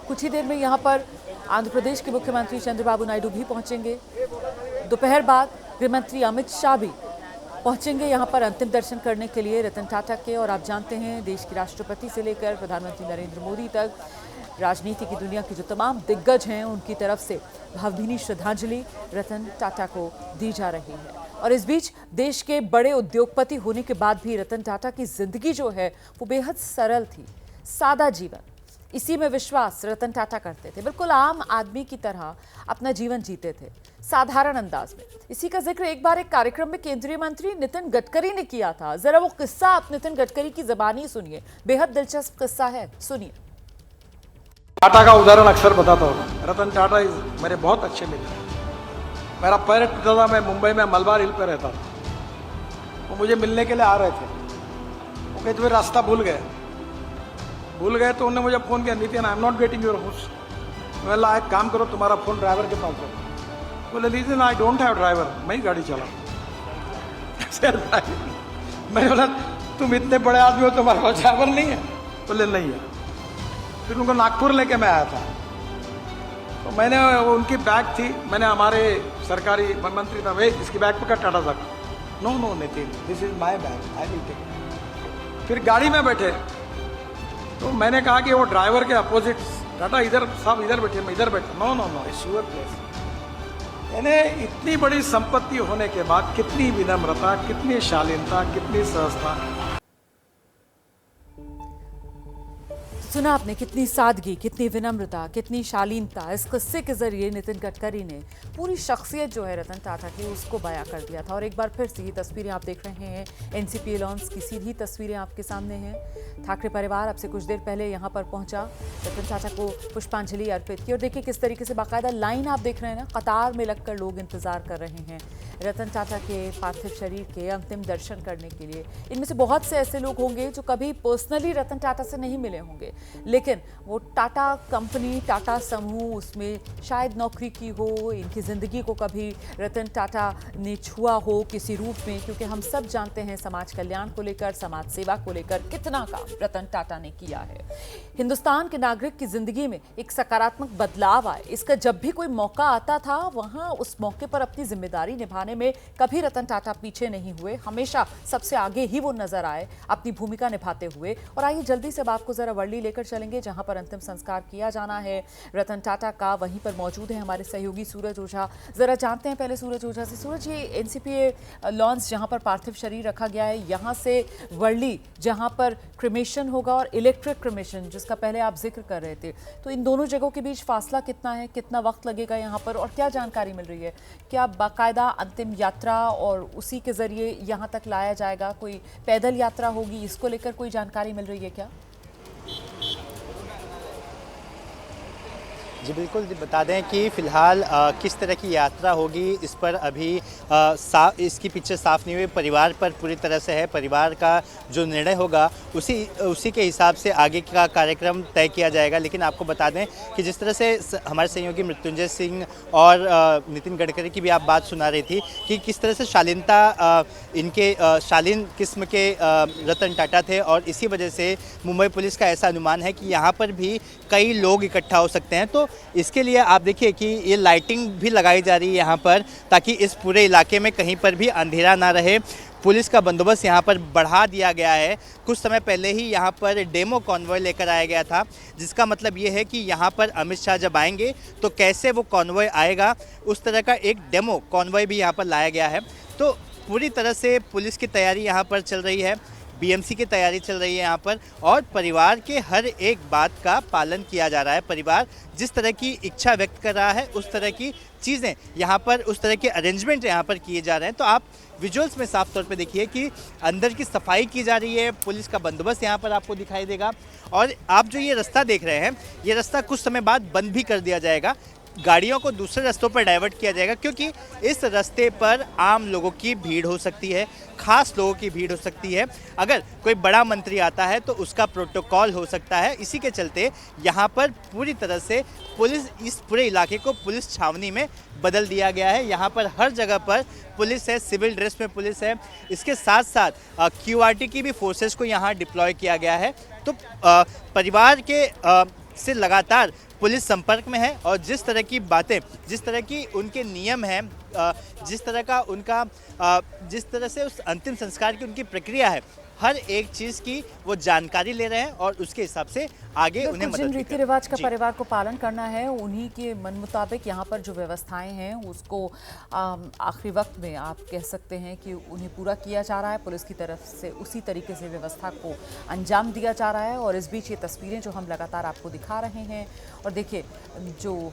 कुछ ही देर में यहाँ पर आंध्र प्रदेश के मुख्यमंत्री चंद्रबाबू नायडू भी पहुंचेंगे। दोपहर बाद गृहमंत्री अमित शाह भी पहुंचेंगे यहाँ पर अंतिम दर्शन करने के लिए रतन टाटा के। और आप जानते हैं, देश के राष्ट्रपति से लेकर प्रधानमंत्री नरेंद्र मोदी तक राजनीति की दुनिया के जो तमाम दिग्गज हैं, उनकी तरफ से भावभीनी श्रद्धांजलि रतन टाटा को दी जा रही है। और इस बीच देश के बड़े उद्योगपति होने के बाद भी रतन टाटा की जिंदगी जो है वो बेहद सरल थी, सादा जीवन, इसी में विश्वास रतन टाटा करते थे। बिल्कुल आम आदमी की तरह अपना जीवन जीते थे, साधारण अंदाज में। इसी का जिक्र एक बार एक कार्यक्रम में केंद्रीय मंत्री नितिन गडकरी ने किया था। जरा वो किस्सा आप नितिन गडकरी की जबानी सुनिए, बेहद दिलचस्प किस्सा है, सुनिए। टाटा का उदाहरण अक्सर बताता हूँ। रतन टाटा मेरे बहुत अच्छे मित्र हैं। मेरा पैर टूटा था, मैं मुंबई में मलबार हिल पर रहता था। वो मुझे मिलने के लिए आ रहे थे। वो कहते हुए रास्ता भूल गए तो उन्होंने मुझे फ़ोन किया, Nitin I am not getting your house. मैं एक काम करो, तुम्हारा फ़ोन ड्राइवर के पास दो। बोले Nitin I don't have driver, मैं ही गाड़ी चला। मैं बोला तुम इतने बड़े आदमी हो, तुम्हारे पास ड्राइवर नहीं है? बोले नहीं है। फिर उनको नागपुर लेके मैं आया था। तो मैंने उनकी बैग थी, मैंने हमारे सरकारी मंत्री था, वे इसकी बैग पकड़ टाटा तक। No Nitin, this is my bag, I will take. फिर गाड़ी में बैठे तो मैंने कहा कि वो ड्राइवर के अपोजिट, टाटा इधर, सब इधर बैठे, मैं इधर बैठा। No it's your place. यानी इतनी बड़ी संपत्ति होने के बाद कितनी विनम्रता, कितनी शालीनता, कितनी सहजता। सुना आपने, कितनी सादगी, कितनी विनम्रता, कितनी शालीनता। इस किस्से के जरिए नितिन गडकरी ने पूरी शख्सियत जो है रतन टाटा की, उसको बयां कर दिया था। और एक बार फिर से ये तस्वीरें आप देख रहे हैं, एनसीपी लॉन्च की सीधी तस्वीरें आपके सामने हैं। ठाकरे परिवार अब से कुछ देर पहले यहाँ पर पहुंचा, रतन टाटा को पुष्पांजलि अर्पित की। और देखिए किस तरीके से बाकायदा लाइन आप देख रहे हैं ना, कतार में लगकर लोग इंतजार कर रहे हैं रतन टाटा के पार्थिव शरीर के अंतिम दर्शन करने के लिए। इनमें से बहुत से ऐसे लोग होंगे जो कभी पर्सनली रतन टाटा से नहीं मिले होंगे, लेकिन वो टाटा कंपनी, टाटा समूह, उसमें शायद नौकरी की हो, इनकी ज़िंदगी को कभी रतन टाटा ने छुआ हो किसी रूप में। क्योंकि हम सब जानते हैं समाज कल्याण को लेकर, समाज सेवा को लेकर कितना काम रतन टाटा ने किया है। हिंदुस्तान के नागरिक की ज़िंदगी में एक सकारात्मक बदलाव आए, इसका जब भी कोई मौका आता था, वहाँ उस मौके पर अपनी जिम्मेदारी निभाने में कभी रतन टाटा पीछे नहीं हुए। हमेशा सबसे आगे ही वो नजर आए अपनी भूमिका निभाते हुए। और आइए जल्दी से आपको जरा वर्ली लेकर चलेंगे जहां पर अंतिम संस्कार किया जाना है रतन टाटा का। वहीं पर मौजूद है हमारे सहयोगी सूरज ओझा। जरा जानते हैं पहले सूरज ओझा से। सूरज, ये एनसीपी लॉन्च जहां पर पार्थिव शरीर रखा गया है, यहां से वर्ली जहां पर क्रिमेशन होगा और इलेक्ट्रिक क्रिमेशन जिसका पहले आप जिक्र कर रहे थे, तो इन दोनों जगहों के बीच फासला कितना है, कितना वक्त लगेगा यहाँ पर, और क्या जानकारी मिल रही है? क्या बाकायदा अंतिम यात्रा और उसी के जरिए यहाँ तक लाया जाएगा? कोई पैदल यात्रा होगी, इसको लेकर कोई जानकारी मिल रही है क्या? जी बिल्कुल, बता दें कि फ़िलहाल किस तरह की यात्रा होगी इस पर अभी इसकी पिक्चर साफ़ नहीं हुई। परिवार पर पूरी तरह से है, परिवार का जो निर्णय होगा उसी के हिसाब से आगे का कार्यक्रम तय किया जाएगा। लेकिन आपको बता दें कि जिस तरह से हमारे सहयोगी मृत्युंजय सिंह और नितिन गडकरी की भी आप बात सुना रही थी कि किस तरह से शालीनता, इनके शालीन किस्म के रतन टाटा थे। और इसी वजह से मुंबई पुलिस का ऐसा अनुमान है कि यहाँ पर भी कई लोग इकट्ठा हो सकते हैं। तो इसके लिए आप देखिए कि ये लाइटिंग भी लगाई जा रही है यहाँ पर, ताकि इस पूरे इलाके में कहीं पर भी अंधेरा ना रहे। पुलिस का बंदोबस्त यहाँ पर बढ़ा दिया गया है। कुछ समय पहले ही यहाँ पर डेमो कॉन्वॉय लेकर आया गया था, जिसका मतलब ये है कि यहाँ पर अमित शाह जब आएंगे तो कैसे वो कॉन्वॉय आएगा, उस तरह का एक डेमो कॉन्वॉय भी यहाँ पर लाया गया है। तो पूरी तरह से पुलिस की तैयारी यहाँ पर चल रही है, बीएमसी की तैयारी चल रही है यहाँ पर, और परिवार के हर एक बात का पालन किया जा रहा है। परिवार जिस तरह की इच्छा व्यक्त कर रहा है उस तरह की चीज़ें यहाँ पर, उस तरह के अरेंजमेंट यहाँ पर किए जा रहे हैं। तो आप विजुअल्स में साफ तौर पे देखिए कि अंदर की सफाई की जा रही है, पुलिस का बंदोबस्त यहाँ पर आपको दिखाई देगा। और आप जो ये रास्ता देख रहे हैं, ये रास्ता कुछ समय बाद बंद भी कर दिया जाएगा, गाड़ियों को दूसरे रास्तों पर डाइवर्ट किया जाएगा, क्योंकि इस रास्ते पर आम लोगों की भीड़ हो सकती है, खास लोगों की भीड़ हो सकती है। अगर कोई बड़ा मंत्री आता है तो उसका प्रोटोकॉल हो सकता है। इसी के चलते यहाँ पर पूरी तरह से पुलिस, इस पूरे इलाके को पुलिस छावनी में बदल दिया गया है। यहाँ पर हर जगह पर पुलिस है, सिविल ड्रेस में पुलिस है। इसके साथ साथ क्यूआरटी की भी फोर्सेस को यहाँ डिप्लॉय किया गया है। तो परिवार के से लगातार पुलिस संपर्क में है और जिस तरह की बातें, जिस तरह की उनके नियम हैं, जिस तरह से उस अंतिम संस्कार की उनकी प्रक्रिया है, हर एक चीज़ की वो जानकारी ले रहे हैं और उसके हिसाब से आगे उन्हें मदद जिन भी रीति कर- रिवाज का जी। परिवार को पालन करना है उन्हीं के मन मुताबिक यहाँ पर जो व्यवस्थाएं हैं उसको आखिरी वक्त में आप कह सकते हैं कि उन्हें पूरा किया जा रहा है। पुलिस की तरफ से उसी तरीके से व्यवस्था को अंजाम दिया जा रहा है और इस बीच ये तस्वीरें जो हम लगातार आपको दिखा रहे हैं और देखिए जो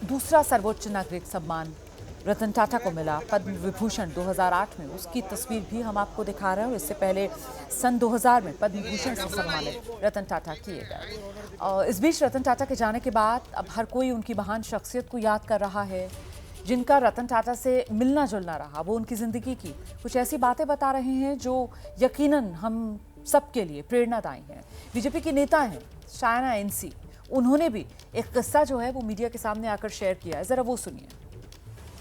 दूसरा सर्वोच्च नागरिक सम्मान रतन टाटा को मिला पद्म विभूषण 2008 में, उसकी तस्वीर भी हम आपको दिखा रहे हैं और इससे पहले सन 2000 में पद्म भूषण से सम्मानित रतन टाटा किए गए। और इस बीच रतन टाटा के जाने के बाद अब हर कोई उनकी महान शख्सियत को याद कर रहा है, जिनका रतन टाटा से मिलना जुलना रहा। वो उनकी ज़िंदगी की कुछ ऐसी बातें बता रहे हैं जो यकीनन हम सबके लिए प्रेरणादायी हैं। बीजेपी के नेता हैं शायना एनसी, उन्होंने भी एक किस्सा जो है वो मीडिया के सामने आकर शेयर किया है, ज़रा वो सुनिए।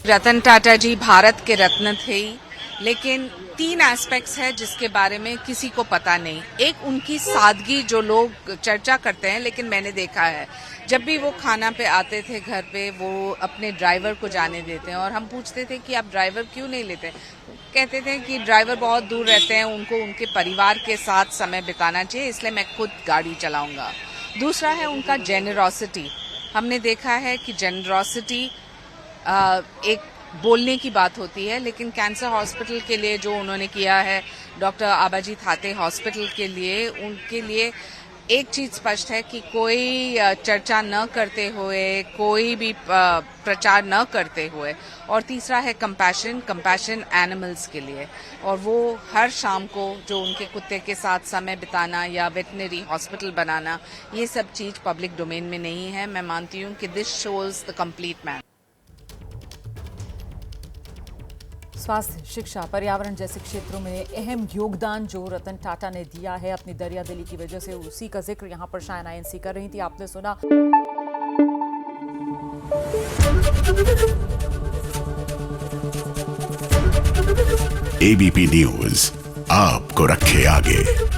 रतन टाटा जी भारत के रत्न थे ही, लेकिन 3 एस्पेक्ट्स है जिसके बारे में किसी को पता नहीं। एक उनकी सादगी जो लोग चर्चा करते हैं, लेकिन मैंने देखा है जब भी वो खाना पे आते थे घर पे वो अपने ड्राइवर को जाने देते हैं और हम पूछते थे कि आप ड्राइवर क्यों नहीं लेते, कहते थे कि ड्राइवर बहुत दूर रहते हैं, उनको उनके परिवार के साथ समय बिताना चाहिए, इसलिए मैं खुद गाड़ी चलाऊंगा। दूसरा है उनका जेनरॉसिटी। हमने देखा है कि जेनरॉसिटी एक बोलने की बात होती है, लेकिन कैंसर हॉस्पिटल के लिए जो उन्होंने किया है, डॉक्टर आबाजी थाते हॉस्पिटल के लिए, उनके लिए एक चीज स्पष्ट है कि कोई चर्चा न करते हुए, कोई भी प्रचार न करते हुए, और तीसरा है कंपैशन एनिमल्स के लिए। और वो हर शाम को जो उनके कुत्ते के साथ समय बिताना या वेटनरी हॉस्पिटल बनाना, ये सब चीज पब्लिक डोमेन में नहीं है। मैं मानती हूँ कि this shows the complete man. स्वास्थ्य, शिक्षा, पर्यावरण जैसे क्षेत्रों में अहम योगदान जो रतन टाटा ने दिया है अपनी दरिया दिली की वजह से, उसी का जिक्र यहाँ पर शायना एनसी कर रही थी। आपने सुना। एबीपी न्यूज आपको रखे आगे।